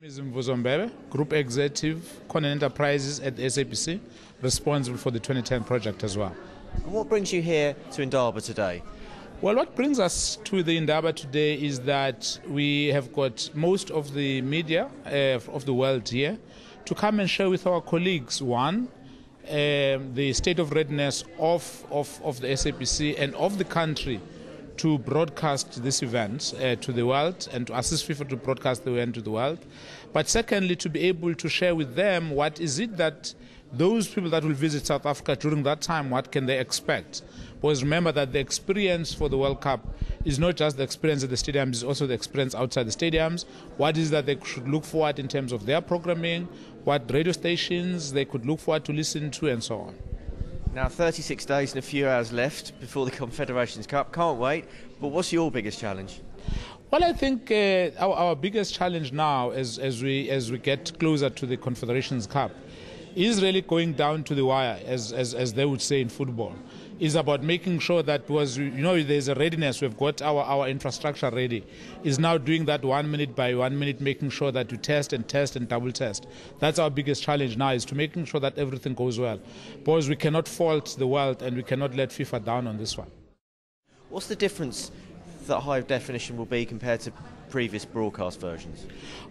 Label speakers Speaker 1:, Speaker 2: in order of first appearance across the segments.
Speaker 1: Mvuzo Mbebe, Group Executive, Conan Enterprises at the SABC, responsible for the 2010 project as well.
Speaker 2: And what brings you here to INDABA today?
Speaker 1: Well, what brings us to the INDABA today is that we have got most of the media of the world here to come and share with our colleagues, one, the state of readiness of the SABC and of the country to broadcast this event to the world and to assist FIFA to broadcast the event to the world. But secondly, to be able to share with them what is it that those people that will visit South Africa during that time, what can they expect? Because remember that the experience for the World Cup is not just the experience at the stadiums, it's also the experience outside the stadiums. What is that they should look forward in terms of their programming, what radio stations they could look forward to listen to, and so on.
Speaker 2: Now 36 days and a few hours left before the Confederations Cup. Can't wait. But what's your biggest challenge?
Speaker 1: Well, I think our biggest challenge now as we get closer to the Confederations Cup is really going down to the wire, as they would say in football. Is about making sure that, because there's a readiness, we've got our infrastructure ready, is now doing that 1 minute by 1 minute, making sure that you test and double test. That's our biggest challenge now, is to making sure that everything goes well, because we cannot fault the world and we cannot let FIFA down on this one.
Speaker 2: What's the difference that high definition will be compared to previous broadcast versions?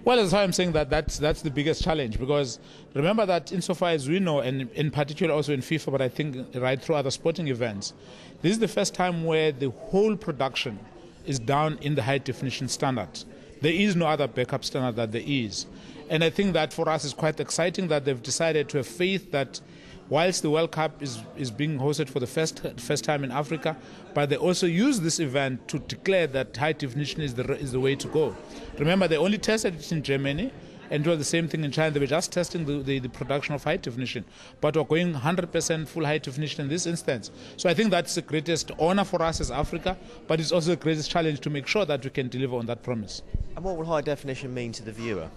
Speaker 1: Well, that's why I'm saying that's the biggest challenge, because remember that insofar as we know, and in particular also in FIFA, but I think right through other sporting events, this is the first time where the whole production is down in the high definition standard. There is no other backup standard that there is. And I think that for us is quite exciting that they've decided to have faith that whilst the World Cup is being hosted for the first time in Africa, but they also use this event to declare that high definition is the way to go. Remember, they only tested it in Germany, and it was the same thing in China. They were just testing the production of high definition, but we're going 100% full high definition in this instance. So I think that's the greatest honor for us as Africa, but it's also the greatest challenge to make sure that we can deliver on that promise.
Speaker 2: And what will high definition mean to the viewer?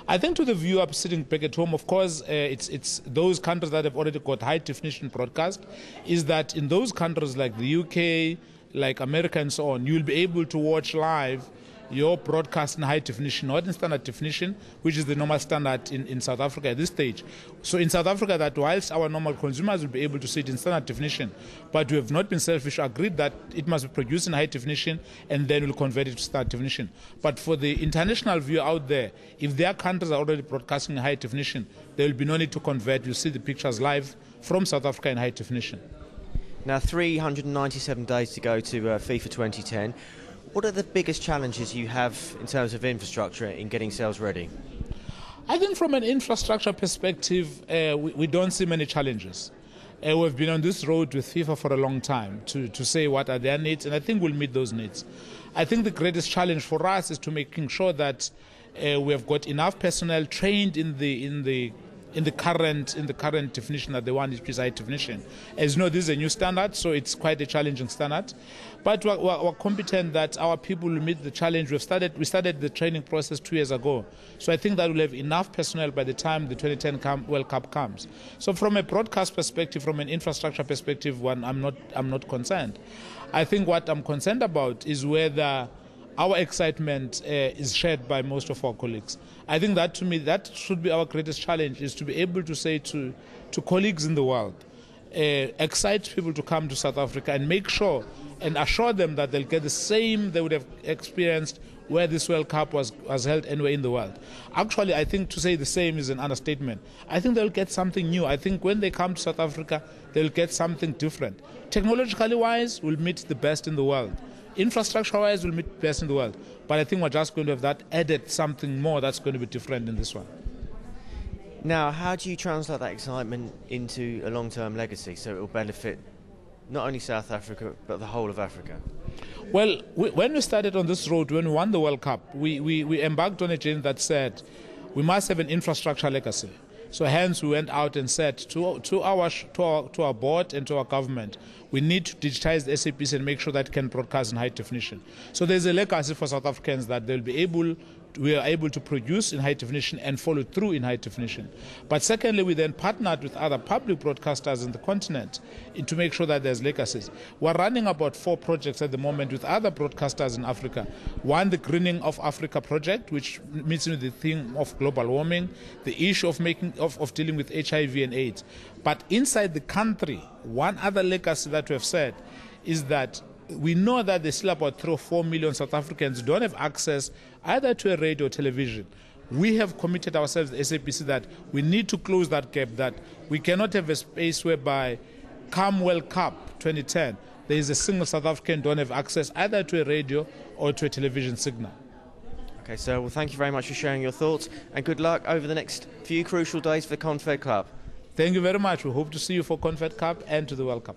Speaker 1: I think to the viewer sitting back at home, of course, it's those countries that have already got high definition broadcast, is that in those countries like the UK, like America and so on, you'll be able to watch live your broadcast in high definition, not in standard definition, which is the normal standard in South Africa at this stage. So in South Africa, that whilst our normal consumers will be able to see it in standard definition, but we have not been selfish, agreed that it must be produced in high definition and then we'll convert it to standard definition. But for the international viewer out there, if their countries are already broadcasting in high definition, there will be no need to convert. You'll see the pictures live from South Africa in high definition.
Speaker 2: Now 397 days to go to FIFA 2010. What are the biggest challenges you have in terms of infrastructure in getting sales ready?
Speaker 1: I think from an infrastructure perspective, we don't see many challenges. We've been on this road with FIFA for a long time to say what are their needs, and I think we'll meet those needs. I think the greatest challenge for us is to making sure that we have got enough personnel trained in the current definition that they want, which is high definition. As you know, this is a new standard, so it's quite a challenging standard. But we're competent that our people will meet the challenge. We started the training process 2 years ago. So I think that we'll have enough personnel by the time the 2010 World Cup comes. So from a broadcast perspective, from an infrastructure perspective, I'm not concerned. I think what I'm concerned about is whether our excitement is shared by most of our colleagues. I think that, to me, that should be our greatest challenge, is to be able to say to colleagues in the world, excite people to come to South Africa and make sure and assure them that they'll get the same they would have experienced where this World Cup was held anywhere in the world. Actually, I think to say the same is an understatement. I think they'll get something new. I think when they come to South Africa, they'll get something different. Technologically wise, we'll meet the best in the world. Infrastructure-wise, we'll meet the best in the world. But I think we're just going to have that added something more that's going to be different in this one.
Speaker 2: Now, how do you translate that excitement into a long-term legacy so it will benefit not only South Africa, but the whole of Africa?
Speaker 1: Well, when we started on this road, when we won the World Cup, we embarked on a journey that said we must have an infrastructure legacy. So hence we went out and said to our board and to our government, we need to digitize the SABC and make sure that it can broadcast in high definition. So there's a legacy for South Africans that they'll be able we are able to produce in high definition and follow through in high definition. But secondly, we then partnered with other public broadcasters in the continent to make sure that there's legacies. We're running about 4 projects at the moment with other broadcasters in Africa. One, the Greening of Africa project, which meets with the theme of global warming, the issue of dealing with HIV and AIDS. But inside the country, one other legacy that we have said is that we know that there's still about 3 or 4 million South Africans who don't have access either to a radio or television. We have committed ourselves, the SABC, that we need to close that gap, that we cannot have a space whereby come World Cup 2010, there is a single South African don't have access either to a radio or to a television signal.
Speaker 2: Okay, so well, thank you very much for sharing your thoughts, and good luck over the next few crucial days for the Confed Cup.
Speaker 1: Thank you very much. We hope to see you for Confed Cup and to the World Cup.